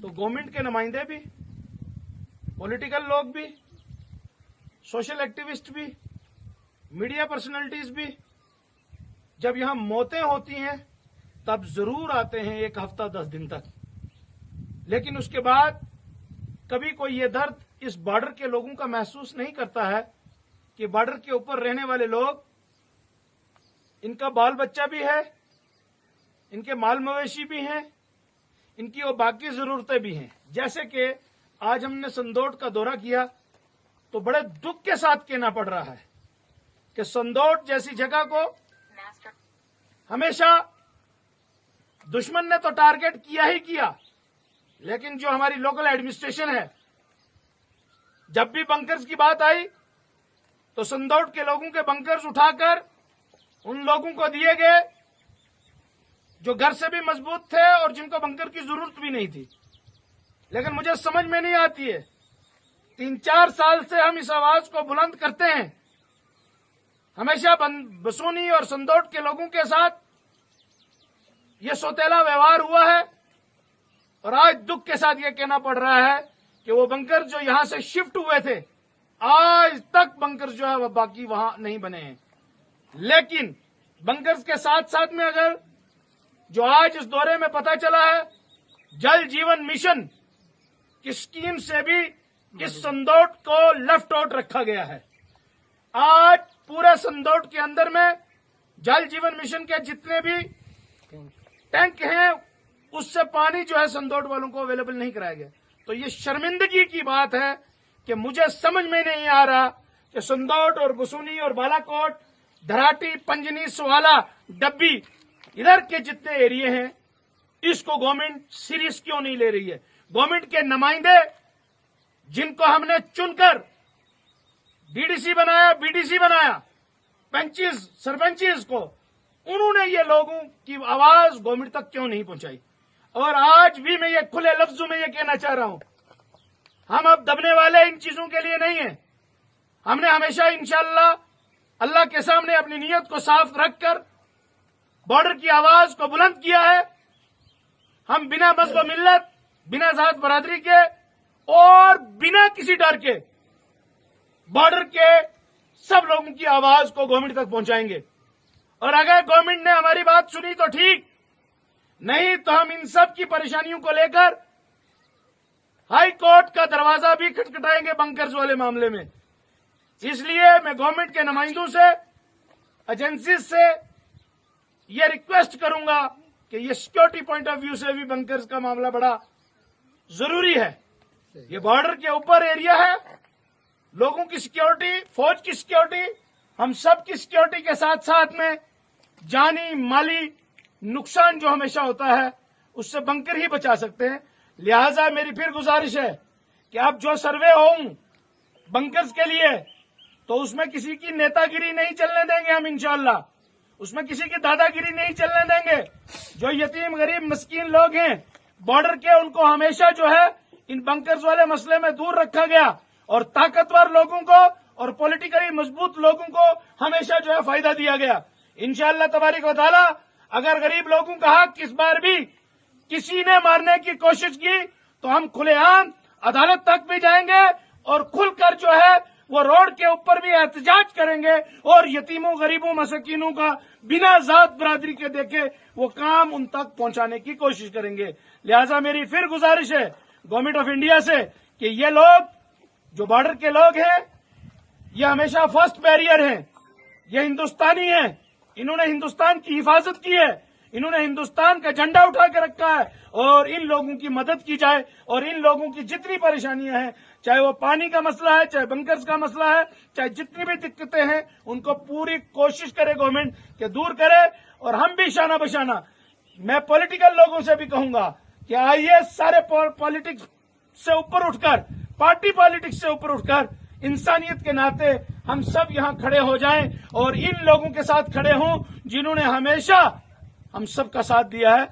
तो गवर्नमेंट के नुमाइंदे भी, पॉलिटिकल लोग भी, सोशल एक्टिविस्ट भी, मीडिया पर्सनैलिटीज भी जब यहां मौतें होती हैं तब जरूर आते हैं 1 हफ्ता 10 दिन तक, लेकिन उसके बाद कभी कोई ये दर्द इस बॉर्डर के लोगों का महसूस नहीं करता है कि बॉर्डर के ऊपर रहने वाले लोग, इनका बाल बच्चा भी है, इनके माल मवेशी भी हैं, इनकी वो बाकी जरूरतें भी हैं। जैसे कि आज हमने संदोट का दौरा किया तो बड़े दुख के साथ कहना पड़ रहा है कि संदोट जैसी जगह को हमेशा दुश्मन ने तो टारगेट किया ही किया, लेकिन जो हमारी लोकल एडमिनिस्ट्रेशन है, जब भी बंकर्स की बात आई तो संदोट के लोगों के बंकर्स उठाकर उन लोगों को दिए गए जो घर से भी मजबूत थे और जिनको बंकर की जरूरत भी नहीं थी। लेकिन मुझे समझ में नहीं आती है, 3-4 साल से हम इस आवाज को बुलंद करते हैं, हमेशा बसूनी और संदोट के लोगों के साथ ये सौतेला व्यवहार हुआ है और आज दुख के साथ ये कहना पड़ रहा है कि वो बंकर जो यहां से शिफ्ट हुए थे, आज तक बंकर जो है वो बाकी वहां नहीं बने हैं। लेकिन बंकर्स के साथ साथ में अगर जो आज इस दौरे में पता चला है, जल जीवन मिशन की स्कीम से भी इस संदोट को लेफ्ट आउट रखा गया है। आज पूरे संदोट के अंदर में जल जीवन मिशन के जितने भी टैंक हैं उससे पानी जो है संदोट वालों को अवेलेबल नहीं कराया गया। तो ये शर्मिंदगी की बात है कि मुझे समझ में नहीं आ रहा कि संदोट और बसूनी और बालाकोट, धराटी, पंजनी, स्वाला, डब्बी, इधर के जितने एरिए हैं, इसको गवर्नमेंट सीरियस क्यों नहीं ले रही है। गवर्नमेंट के नुमाइंदे जिनको हमने चुनकर डीडीसी बनाया, बीडीसी बनाया, पंचेस, सरपंचेस को, उन्होंने ये लोगों की आवाज गवर्नमेंट तक क्यों नहीं पहुंचाई। और आज भी मैं ये खुले लफ्जों में ये कहना चाह रहा हूं, हम अब दबने वाले इन चीजों के लिए नहीं है। हमने हमेशा इंशाअल्लाह अल्लाह के सामने अपनी नीयत को साफ रखकर बॉर्डर की आवाज को बुलंद किया है। हम बिना मज़हब मिल्लत, बिना जात बरादरी के और बिना किसी डर के बॉर्डर के सब लोगों की आवाज को गवर्नमेंट तक पहुंचाएंगे। और अगर गवर्नमेंट ने हमारी बात सुनी तो ठीक, नहीं तो हम इन सब की परेशानियों को लेकर हाई कोर्ट का दरवाजा भी खटखटाएंगे बंकर्स वाले मामले में। इसलिए मैं गवर्नमेंट के नुमाइंदों से, एजेंसी से ये रिक्वेस्ट करूंगा कि ये सिक्योरिटी पॉइंट ऑफ व्यू से भी बंकर्स का मामला बड़ा जरूरी है। ये बॉर्डर के ऊपर एरिया है, लोगों की सिक्योरिटी, फौज की सिक्योरिटी, हम सब की सिक्योरिटी के साथ साथ में जानी माली नुकसान जो हमेशा होता है उससे बंकर ही बचा सकते हैं। लिहाजा मेरी फिर गुजारिश है कि अब जो सर्वे हो बंकर्स के लिए, तो उसमें किसी की नेतागिरी नहीं चलने देंगे हम इंशाअल्लाह, उसमें किसी की दादागिरी नहीं चलने देंगे। जो यतीम गरीब मस्कीन लोग हैं बॉर्डर के, उनको हमेशा जो है इन बंकर्स वाले मसले में दूर रखा गया और ताकतवर लोगों को और पॉलिटिकली मजबूत लोगों को हमेशा जो है फायदा दिया गया। इंशाअल्लाह तबारिक व तआला अगर गरीब लोगों का हक इस बार भी किसी ने मारने की कोशिश की तो हम खुलेआम अदालत तक भी जाएंगे और खुलकर जो है वो रोड के ऊपर भी एहतजाज करेंगे और यतीमों, गरीबों, मसकीनों का बिना जात बरादरी के देखे वो काम उन तक पहुंचाने की कोशिश करेंगे। लिहाजा मेरी फिर गुजारिश है गवर्नमेंट ऑफ इंडिया से कि ये लोग जो बॉर्डर के लोग हैं ये हमेशा फर्स्ट बैरियर हैं, ये हिंदुस्तानी हैं, इन्होंने हिंदुस्तान की हिफाजत की है, इन्होंने हिंदुस्तान का झंडा उठा के रखा है और इन लोगों की मदद की जाए और इन लोगों की जितनी परेशानियां हैं, चाहे वो पानी का मसला है, चाहे बंकर्स का मसला है, चाहे जितनी भी दिक्कतें हैं, उनको पूरी कोशिश करे गवर्नमेंट के दूर करे। और हम भी शाना बशाना, मैं पॉलिटिकल लोगों से भी कहूंगा कि आइए सारे पॉलिटिक्स से ऊपर उठकर, पार्टी पॉलिटिक्स से ऊपर उठकर इंसानियत के नाते हम सब यहां खड़े हो जाएं और इन लोगों के साथ खड़े हों जिन्होंने हमेशा हम सब का साथ दिया है।